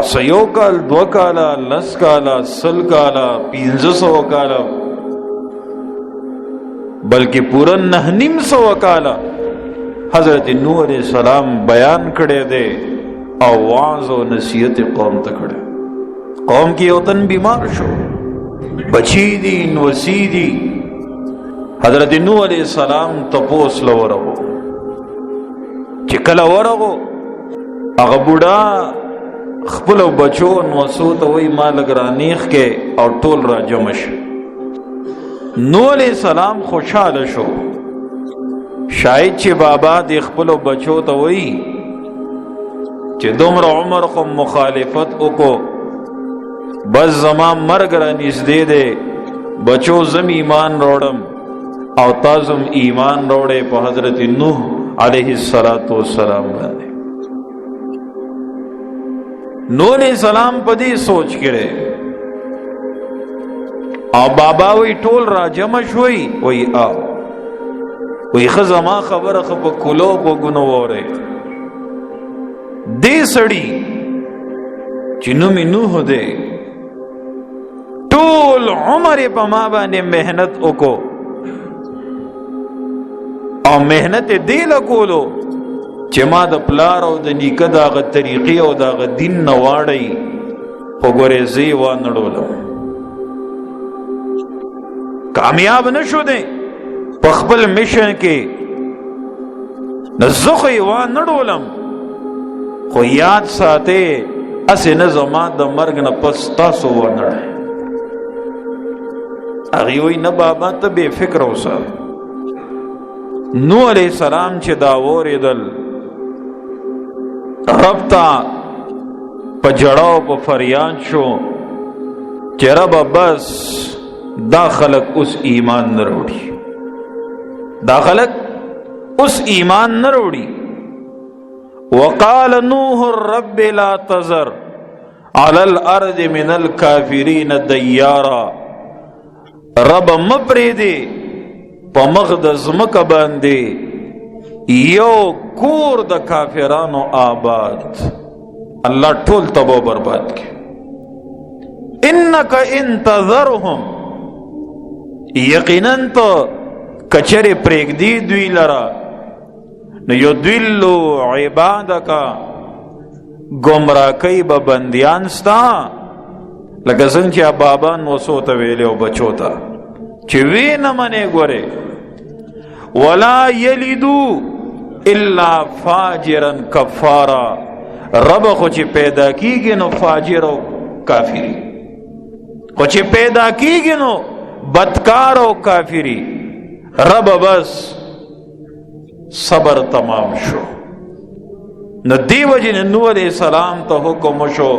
سیو کال 2 کالا 10 کالا 100 کالا 1500 کالا بلکہ پورا 950 کالا حضرت نوح علیہ السلام بیان کڑے دے آواز و نصیحت قوم تکڑے. قوم کی وطن بیمار شو بچی دی نوسی دی. حضرت نوح علیہ السلام تپوس لورغو چکل ورغو اغا بوڑا خپل بچو نوسو ته وای ما لګ را نیخ کې او ټول را جمع شو. نوح علیہ السلام خوشاله شو شاید چې بابا د خپل بچو ته وای چې دومره عمر خو مخالفت وکړو بس زما مرګ را نږدې دی بچو زم ایمان روړم او تاسو ایمان روړې په حضرت نوح علیہ السلام باندې. نوح علیہ السلام پدی سوچ کرے او بابا وی ټول را جمع شوی وی آو وی خزما خبر خب کلو کو گنو وره دے سڑی چنو می نوح دے ټول عمر پا ما باندې محنت اکو او محنت دی لکولو چې ما د پلار او د نیکه داغه طریقې او داغه دین نه واړی خو ګورې زه یې وانړولم کامیاب نه شو دی په خپل میشن کې نه زه خو یې وانړولم خو یاد ساتئ هسې نه زما د مرګ نه پس تاسو وانړئ. هغې وایي نه بابا ته بې فکره اوسه. نوح علیہ السلام چې دا واورېدل رب تا پا جڑاو پا فریاد شو چی رب بس دا خلق اس ایمان نروڑی دا خلق اس ایمان نروڑی. وقال نوح الرب لا تذر على الارض من الكافرین دیارا رب مپری دے پا مغدز مکباندے یو کور د کافرانو آباد اللہ ټول تبو برباد کی. انک انتظرهم یقیناً تو کچر پریگ دی دوی لرا نیدلو عبادکا گمراہ کئی با بندیان ستا لکه څنګه چې بابان وسو ته ویلې او بچو ته چې وی نه منې ګوره ولا یلدو الا فاجرا کفارا رب خو چې پیدا کیږي نو فاجر او کافری خو چې پیدا کیږي نو بدکار او کافری رب بس صبر تمام شو. نو دی وجه نوح علیہ السلام ته حکم شو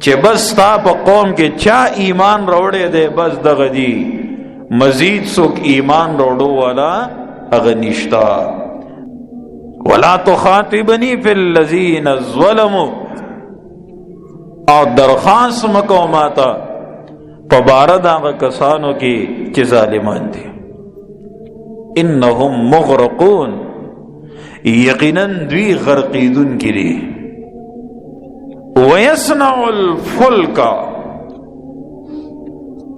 چې بس تا په قوم کې چا ایمان روړې دی بس دغه دی مزید څوک ایمان روړو والا هغه نشتا. ولا تخاطبنی فی الذین ظلموا او درخواست مکو ماتا پا بارد آغا کسانو کی چی ظالمان دی. انہم مغرقون یقیناً دوی غرقیدون کی دی. ویسنع الفلک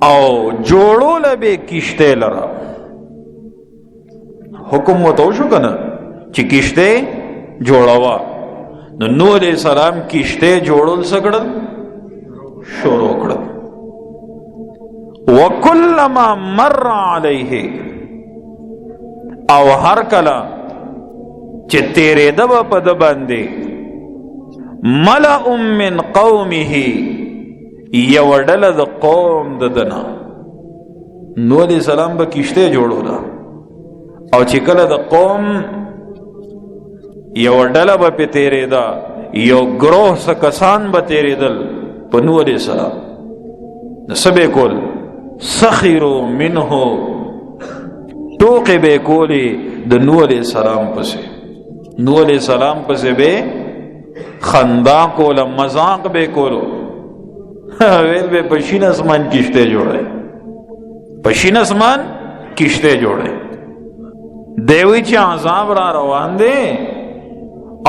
او جوڑو لبے کشتے لرا حکم و تو شو کنا چی کشتے جوڑوا نو نوح علیہ السلام کشتے جوڑل سکڑل شروع کڑل. وَكُلَّمَا مَرَّ عَلَيْهِ او ہر کلا چی تیرے دبا پا دباندے ملأ من قومه یوڑل دا قوم ددنا. نوح علیہ السلام با کشتے جوڑو دا او چی کلا دا قوم یوڑل با پی تیرے دا یو گروہ سا کسان با تیرے دل پا نوح علیہ السلام نسبے کول سخیرو منہو ٹوکے بے کولی دا نوح علیہ السلام پسے. نوح علیہ السلام پسے بے خندا کولا مزاق بے کولو ویل بے پشین اسمان کشتے جوڑے پشین اسمان کشتے جوڑے دیوی چی عذاب را روان دے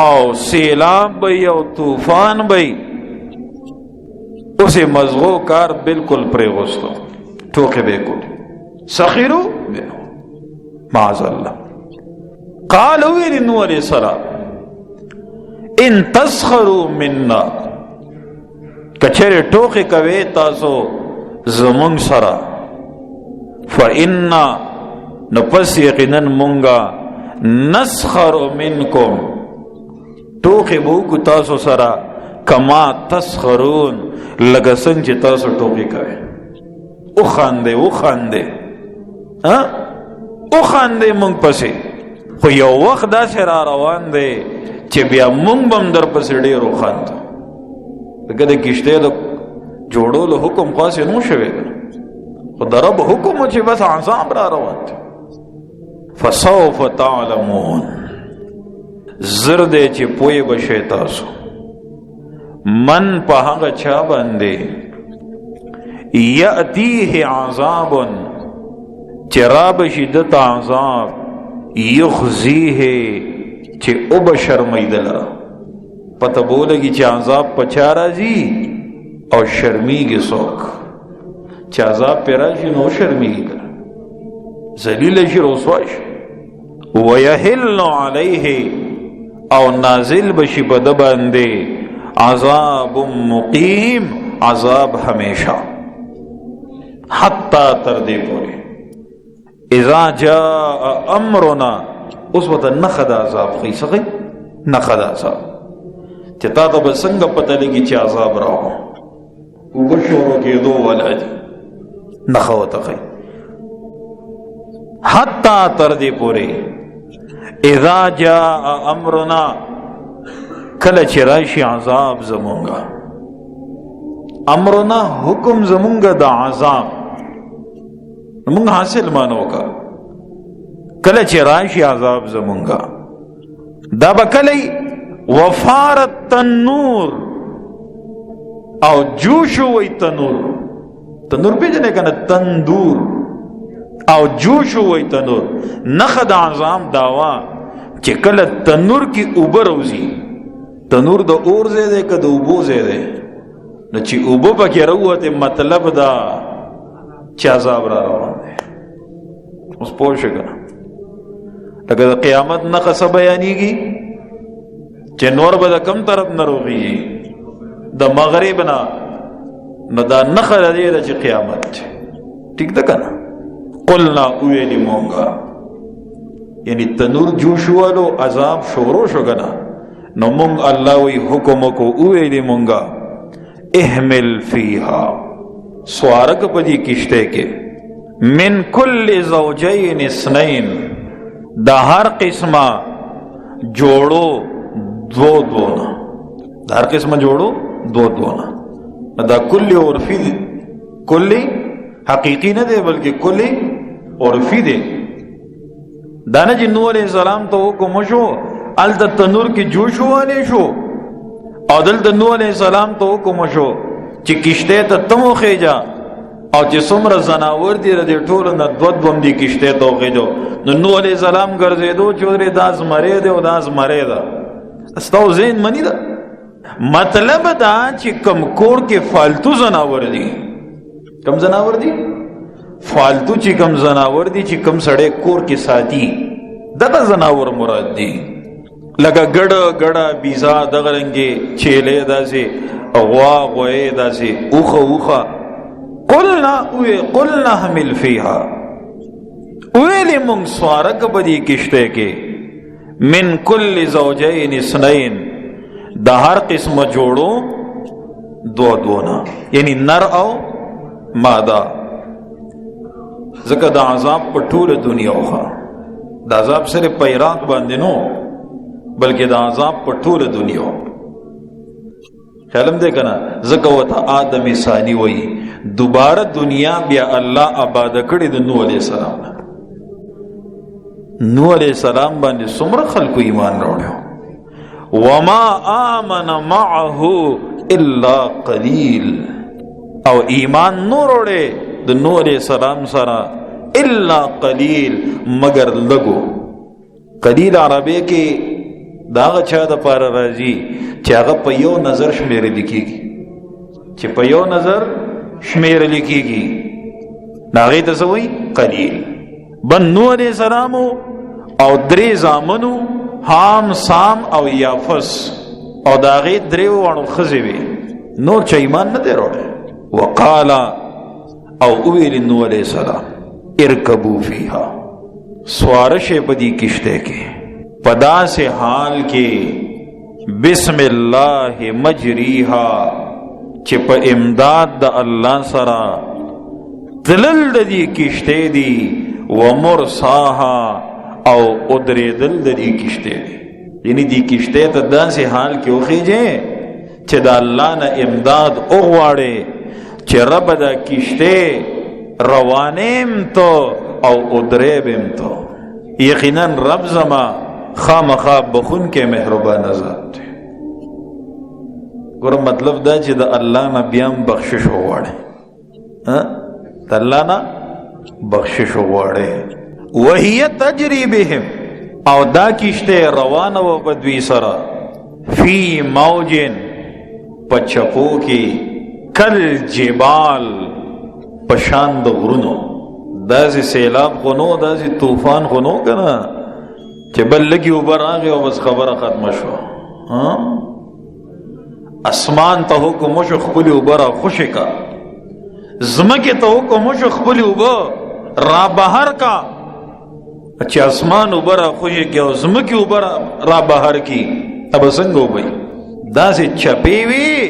او سیلاب بی او طوفان بی اسے مزغو کار بالکل پریغستو ٹوکے بے کلی سخیرو منو معاذ اللہ. قال ویلی نوح علیہ السلام ان تسخروا منا کچھرے ٹوکے کوے تاسو زمون سرا فإنا نپس یقیناً منگا نسخر منکم ٹوکے بوکو تاسو سرا کما تسخرون لگا سنگ چی تاسو ٹوکے کوے او خاندے او خاندے منگ پسے خو یو وقت دا سے را روان دے چی بیا منگ بم در پسے ڈیرو خاندو لکہ دے کشتے دا جوڑو لو حکم خاصی نو شوے گا خو در رب حکم چی بس عذاب را روان دے فسوف تعلمون زردے چی پوئی بشے تاسو من پہنگا چا بندے یأتیہ عذاب چراب شدت عذاب یخزیہ چی اب شرمید لرا پتہ بولگی چی عذاب پچارا جی اور شرمیگی سوک چی عذاب پیرا جی نو شرمیگی کر ذلیل شی رسواش ویحل علیہ او نازل بشی بدبندے عذاب مقیم عذاب ہمیشہ حتی تردے پورے اذا جاء امرنا اس وقت نخد عذاب خی سخی نخد عذاب چتا تا بسنگ پتہ لگی چی عذاب رہو وبشورو کے دو والا جی نخوتا خی حتی تردے پورے اذا جاء امرنا کل چرائشی عذاب زمونگا امرنا حکم زمونگا دا عذاب مونگ حاصل مانو کا کل چرائشی عذاب زمونگا دا بکلی وفارت تنور او جوشو وی تنور پی جنے کنا تندور او جوشو وی تنور نخد عذاب داوا چی کل تنور کی اوبر روزی تنور دا اور زیدے که دا اوبو زیدے نو چی اوبو پا کی روحت مطلب دا چی عذاب را روان دے اس پوش کنا لکه دا قیامت نقص بیانی گی چی نور با دا کم طرف نروغی دا مغرب نا نو دا نخل دے دا چی قیامت چی ٹھیک دا کنا قلنا اویلی مونگا یعنی تنور جوشوالو عذاب شورو شو کنا نو مونگ اللہ وی حکم کو اویلی مونگا احمل فیہا سوارک پدی کشتے کے من کل زوجین اثنین دا ہر قسمہ جوڑو دو دونا دا ہر قسمہ جوڑو دو دونا دا کلی عرفی دے کلی حقیقی نہ دے بلکہ کلی عرفی دے دانا جی نوح علیہ السلام تو حکم شو التا تنور کی جوشو والے شو او دلتا نوح علیہ السلام تو حکم شو چی کشتے تا تمو خیجا او چی سمر زناور دی ردی ٹول نا دود بم دی کشتے تو خیجو نوح علیہ السلام گرزے دو چودری داز مرے دے و داز مرے دا استاو زین منی دا مطلب دا چی کم کور کے فالتو زناور دی کم زناور دی فالتو چی کم زناور دی چی کم سڑے کور کے ساتھی دا زناور مراد دی لگا گڑا گڑا بیزا دغرنگے چیلے دا سے غوا غوئے دا سے اوخا اوخا قلنا حمل فیہا اویلی منگ سوارک بدی کشتے کے من کل زوجین اثنین دا ہر قسم جوڑو دو دونا یعنی نر او مادہ ذکر دا عذاب پر طول دنیا ہوخا دا عذاب صرف پیراک باندنو بلکہ دا عذاب پر طول دنیا ہو خیالم دے کنا زکوتا آدم ثانی وئی دوبارہ دنیا بیا اللہ آباد کردی دا نوح علیہ السلام نوح علیہ السلام باندې سمر خلقو ایمان روڑے وما آمن معه الا قلیل او ایمان نو روڑے دا نوح علیہ السلام سرا الا قلیل مگر لگو قلیل عربی کے داغ چا دا پارا رازی چاگا پا یو نظر شمیرے لکھی گی چې په یو نظر شمیر لیکيږي ناغه ته سوی قلیل. بن نوح علیہ السلام او درې زامنو حام سام او یافس او داغه درې وانو خزی وی نور چا ایمان نه دی وروړي. وقالا او اویل نوح علیہ السلام ارکبو فیها سوارش پدی کشتے کے پدا سے حال کے بسم اللہ مجریها چې په امداد د الله سره تلل د دې کشته دي ومرساها او ادریدل د دې کشته دي. یعنی دې کشته ته داسې حال کې وخیږي چې د الله نه امداد وغواړي چې رب د کشته روانیم تو او ادریبم تو. یقینا رب زما خامخا بخون کې مهربان ذات دی. ګور مطلب دا چې د الله نه بیا بخشش وغواړي، د الله نه بخشش وغواړي. وهي تجري بهم او دا کشته روانه و بدوی سره فی موجن پچپو کی کل جبال پشان د غرونو. داسې سیلاب خونو داسې طوفان خونو کنه چې بل لګي اوبر راغی او بس خبره ختمه شو. اسمان ته حکم شو خپل اوبر خوشی کا، زمکه ته حکم شو خپل اوبر را بهر کا. چې اسمان اوبر خوشی کی او زمکه اوبر را بهر کی اب څنګه وبای؟ داسې چپی وی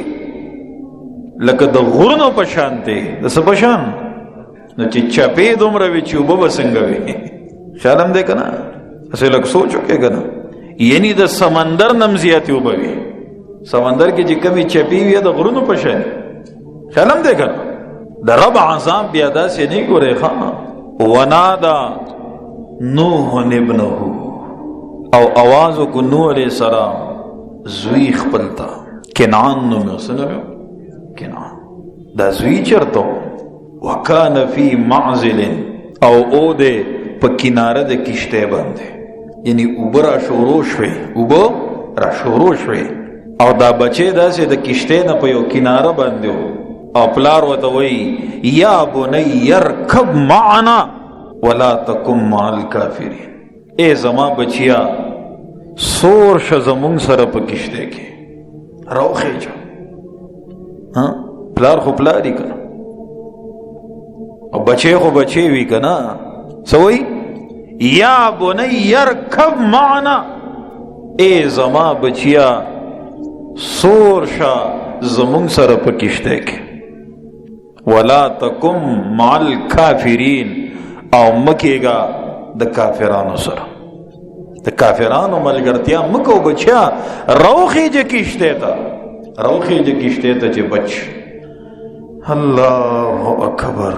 لکه د غرونو په شان دی. د څه په شان؟ نو چې چپی دومره وی چې اوبه به څنګه وي؟ خیال هم دی که نه؟ اسې لږ سوچ وکړې که نه؟ یعنی د سمندر نه هم زیاتې اوبه وي. سمندر کې چې کمې چپی وي د غرونو په شان. خیال هم دی که نه؟ د رب عذاب بیا داسې نه ګورې ښه. ونادا نوح ابنه او آواز وکړو نوح علیه السلام زوی خپل ته کنعان نوم یې څه نوم یې؟ کنعان. دا زوی چېرته وکان فی معزل او او دے پا کناره د کشته بنده. یعنی اوبه را شورو شوی، اوبه را شورو شوی او دا بچه دا سی د کشته نه په یو کناره بنده او پلار وته وی یا بنی یرکب معنا ولا تکم مع الکافرین. اے زما بچیا سور شه زمونږ سره په کشته کې راوخیجه. پلار خو پلاری کنه او بچه خو بچه وی کنا. سوئی یا بنی یرکب معنا اے زما بچیا سور شا زمون سره په کشته کې ولا تکم مع الکافرین او مکیگا د کافرانو سره. د کافرانو ملګرتیا مکو بچیا. روخیجه کشته تا، روخیجه کشته تا چې بچ. الله اکبر.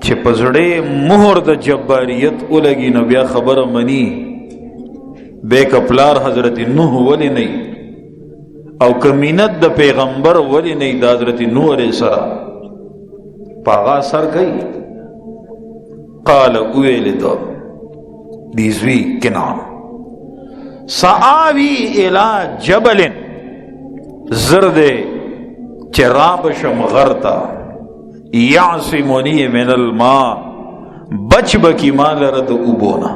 چې پزړې مهر د جباریت ولګي نو بیا خبره منی. بے کپلار حضرت نوح ولی نہیں او کمینت د پیغمبر ولی نہیں دا حضرت نوح علیہ السلام پاغا سر گئی. قال اویل دو دیزوی کنان سآوی الى جبل زرد چرابشم غرطا یعصمونی من الماء بچ بکی مال رد اوبونا.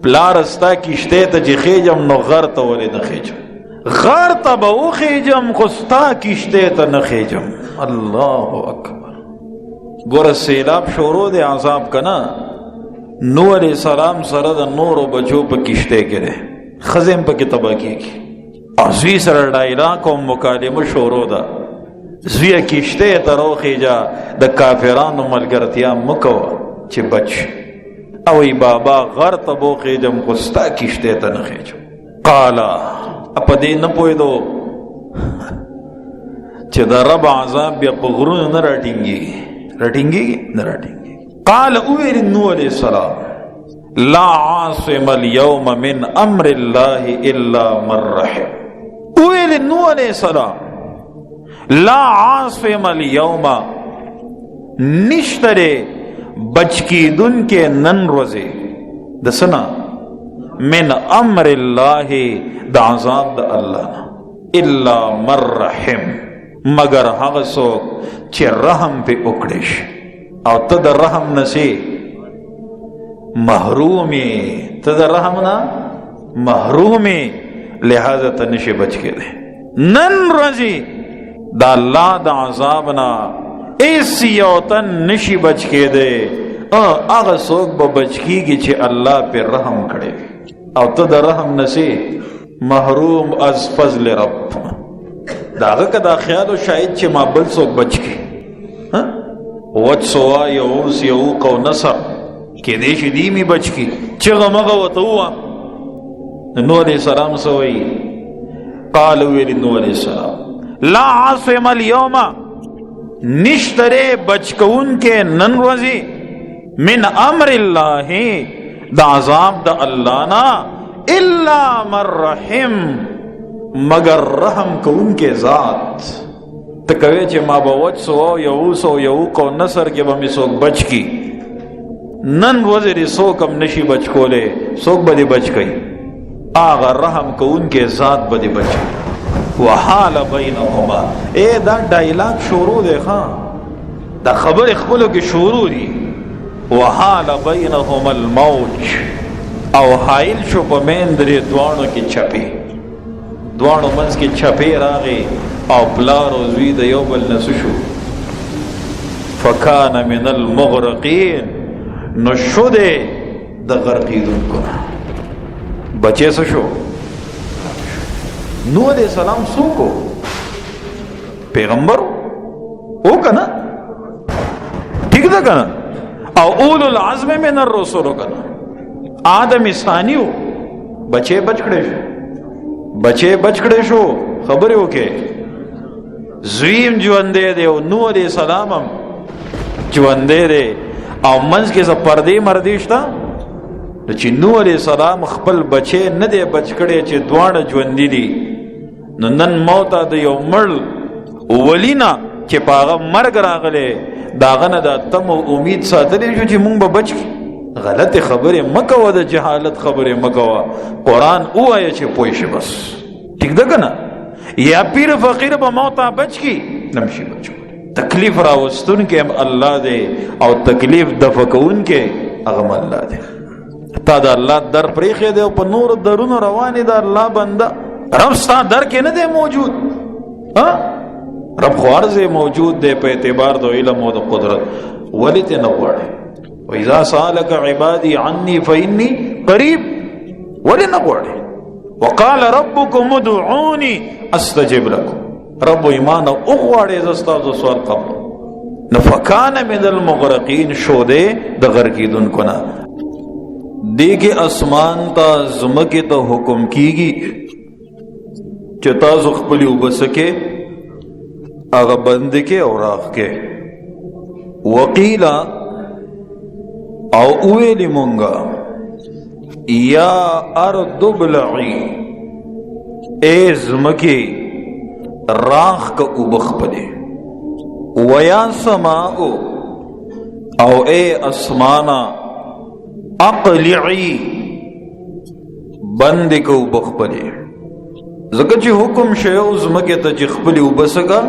پلارستا کشتے تا چی خیجم نو غرطا ولی نخیجم، غرطا با او خیجم خستا کشتے تا نخیجم. اللہ اکبر. گورا سیلاب شورو دے عذاب کنا. نوح علیہ السلام سره د نور و بچو پا کشتے کرے خزم پا کتبا کی زوی سره ډایلا کوم مکالمه شورو ده. زوی کشته ته روخیجا د کافرانو ملګرتیا مکو چې بچ او ای بابا غر ته بوخیجم خستا کشته ته نه خیجم. قالا اپا دې نه پوهېدو چې د رب عذاب بیا په غرونو نه راټینګېږي، راټینګېږي نه راټینګېږي. قال اویل نوح علیہ السلام لا عاصم اليوم من امر الله الا من رحم. اویل نوح علیہ السلام لا عاصم اليوم نشترے بچ کی دن کے نن روزے دسنا من امر اللہ دا عذاب دا اللہ الا من رحم مگر هغه څوک چې رحم پې وکړی شي او ته د رحم نه سې محروم یې، ته د رحم نه محروم یې، لہذا ته نشي بچ کېدی. نن ورځې د الله د عذاب نه ایس یو تن نشي بچ کېدی، هغه څوک به بچ کېږي چې الله پې رحم کړی او ته د رحم نه سې محروم از فضل رب. د هغه که دا خیال و شاید چې ما بل څوک بچ کړي، وچ سوا یعوس یعوق او نصر کېدی شي دی مې بچ کړي. چغه مغه ورته ووه. نوح علیہ السلام څه وایي؟ قال ویل نوح علیہ السلام لا عاصم اليوم، نشتره بچ کوونکې نن ورځې من امر الله د عذاب د الله نه الا من رحم، مگر رحم کوونکې ذات. ته کوې چې ما به وچ سوا یعوس او یعوق او نصر کې به مې څوک بچ کړي، نن ورځې دې څوک هم نشي بچ کولی. څوک به دې بچ کوي؟ هغه رحم کوونکې ذات به دې بچ کوي. وحال بینهما، دا ډایلاګ شروع دی، دا خبرې خپلو کې شروع دي. وحال بینهما الموج، او حایل شو په مین درې دواړو کې چپې، دواړو منځ کې چپې راغې او پلار او زوی د یو بل نه شو. فکان من المغرقین، نو شو دی د غرقېدونکو نه. بچې څه شو؟ نوح علیہ السلام څوک و؟ پیغمبر او که نه؟ ٹھیک ده که نه؟ او اولو العزم من الرسول که نه؟ آدم ثانی و، بچې بچ کړی شو، بچې بچ کړی شو. خبرې وکړې، زویم ژوندی دی او نوح علیہ السلام هم ژوندی دی او منځ کې څه پردې مردې شته چې نوح علیہ السلام خپل بچې نه دی بچ کړی چې دواړه ژوندي دي. نو نن موته د یو مړ ولی نه چې په هغه مرګ راغلی، د هغه نه دا تم او امید ساتلی شو چې مونږ به بچ کړي. غلطې خبرې مه کوه، د جهالت خبرې مه کوه. قرآن ووایه چې پوه شي بس. ټیک ده که نه؟ یا پیر فقیر به موته بچ کړي، نه شي بچ کړي. تکلیف راوستونکی هم الله دی او تکلیف دفع کوونکی هغه هم الله دی. تا د الله در پریښی دی او په نور درونو روانې د الله بنده. رب ستا در کې نه دی موجود؟ رب خو هر ځای موجود دی په اعتبار د علم او د قدرت. ولې ته نه غواړې؟ وإذا سألك عبادي عني فإني قريب، ولې نه غواړې؟ وقال ربكم ادعوني استجب لكم، رب ایمان او غواړې زه ستاسو سوال قبول. فکان من المغرقین، شو دی د غرقېدونکو نه. دې کې اسمان ته ځمکې ته حکم کیږي چې تاسو خپلې اوبه څه کې هغه بند کې او راغ کې. وقیله او اویلی مونگا یا ارض بلعی، اے زمکی راغ کا اوبخ پدے. ویا سماؤ، او اے اسمانا اقلعی بند کا اوبخ پدے. زکر چی حکم شیو زمکی تا چی خپلی اوبسکا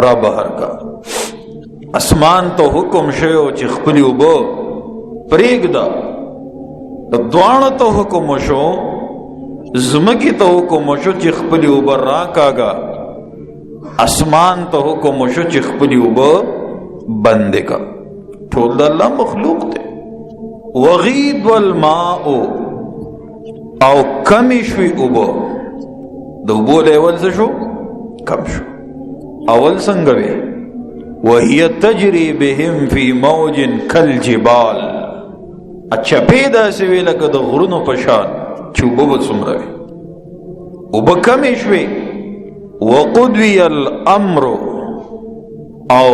را بہر کا. اسمان تو حکم شیو چی خپلی اوبو پریگ دا. دوانو تو حکم شو، زمکی تو حکم شو چی خپلی اوبر را کاگا. اسمان تو حکم شو چی خپلی اوبر بندے کا. ٹھول دا اللہ مخلوق دے. وغید والماء، او کمی شوی اوبر. دو اوبو لیول شو کم شو. اول سنگوے وَهِيَ تَجْرِي بِهِمْ فِي مَوْجٍ كَالْجِبَالِ، اچھا پیدا سوی لکه د غرونو پشان چې اوبه به څومره وي. اوبه کمې شوې. وَقُضِيَ الْأَمْرُ، او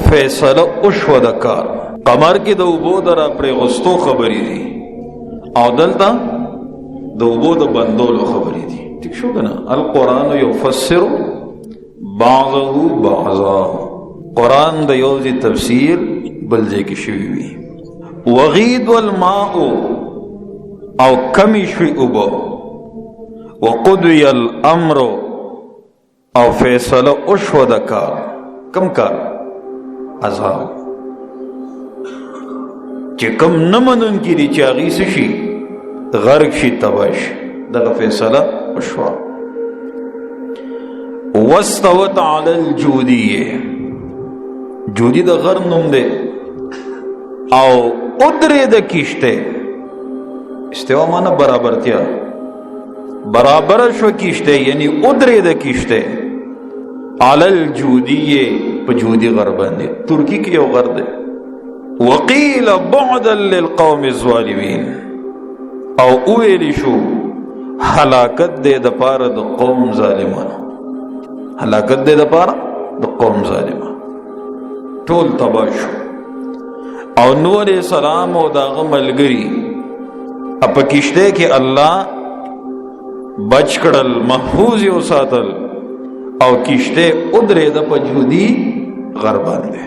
فیصله وشوه د کار. قمر کې د اوبو د را پرېغوستو خبرې دي او دلته د اوبو د بندولو خبرې دي. ٹھیک شو که نه؟ القرآن یفسر بعضه بعضا. قرآن د یو ځای تفسیر بل ځای کې شوی وي. وغید والماء، او کمی شوی اوبه. وقضی الامر، او فیصله وشوه د کار. کم کار؟ عذاب. چې کم نه منونکي دي چې هغوی څه شي؟ غرق شي، تباه شي. دغه فیصله وشوه. واستوت علی الجودیه، جودی د غر نوم دی. او ادرې د کشته، استوا مانا برابرتیا، برابر شو کشته یعنی ادرې د کشته. علی الجودیه، په جودی غر باندې. ترکی کې یو غر دی. وقیل بعدا للقوم الظالمین، او اویلی شو هلاکت دے د پاره د قوم ظالمانو. هلاکت دے د پاره د قوم ظالمانو. ټول تباه شو. او نوح علیہ السلام او داغه ملګری په کشته کې الله بچ کړل، محفوظ یې وساتل، او کشته ادرېده په جودي غر باندې.